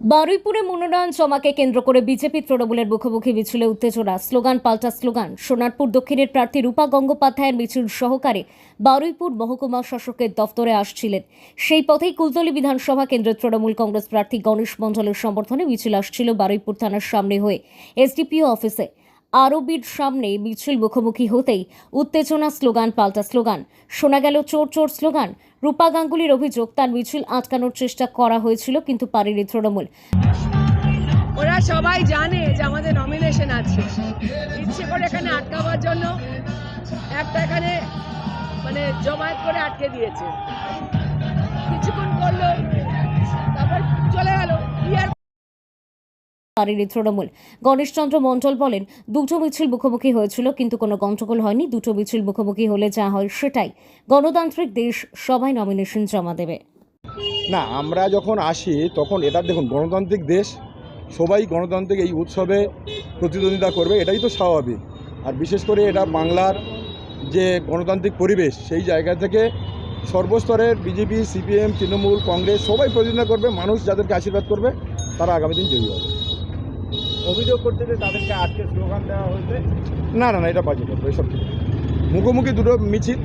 বারুইপুরে মনোনয়ন জমাকে কেন্দ্র করে বিজেপি তৃণমূলের মুখোমুখি মিছিলে উত্তেজনা, স্লোগান পাল্টা স্লোগান। সোনারপুর দক্ষিণের প্রার্থী রূপা গঙ্গোপাধ্যায়ের মিছিল সহকারে বারুইপুর মহকুমা শাসকের দফতরে আসছিলেন। সেই পথেই কুলতলি বিধানসভা কেন্দ্রের তৃণমূল কংগ্রেস প্রার্থী গণেশ মণ্ডলের সমর্থনে মিছিল আসছিল বারুইপুর থানার সামনে হয়ে এসডিপিও অফিসে। আরবির সামনে মিছিল মুখোমুখি হতেই উত্তেজনা, স্লোগান পাল্টা স্লোগান। শোনা গেল চোর চোর স্লোগান। রূপা গাঙ্গুলির অভিযোগ, তার মিছিল আটকানোর চেষ্টা করা হয়েছিল কিন্তু পারেনি তৃণমূল। ওরা সবাই জানে যে আমাদের নমিনেশন আছে, ইচ্ছে করে এখানে আটকাবার জন্য একটা এখানে মানে জমায়েত করে আটকে দিয়েছে। কিছুক্ষণ করলো, তারপর চলে গেল। পারেনি তৃণমূল। গণেশচন্দ্র মণ্ডল বলেন, দুটো মিছিল মুখোমুখি হয়েছিল কিন্তু কোনো গন্ডগোল হয়নি। দুটো মিছিল মুখোমুখি হলে যা হয় সেটাই। গণতান্ত্রিক দেশ, সবাই নমিনেশন জমা দেবে। না, আমরা যখন আসি তখন এটা দেখুন, গণতান্ত্রিক দেশ, সবাই গণতান্ত্রিক এই উৎসবে প্রতিদ্বন্দ্বিতা করবে, এটাই তো স্বাভাবিক। আর বিশেষ করে এটা বাংলার যে গণতান্ত্রিক পরিবেশ, সেই জায়গা থেকে সর্বস্তরের বিজেপি, সিপিএম, তৃণমূল, কংগ্রেস সবাই প্রতিদ্বন্দ্বিতা করবে। মানুষ যাদেরকে আশীর্বাদ করবে তারা আগামী দিন জয়ী হবে। অভিযোগ করতে যে তাদেরকে আজকে স্লোগান দেওয়া হয়েছে। না না না, এটা বাজে কথা, এসব ঠিক না। মুখোমুখি দুটো মিছিল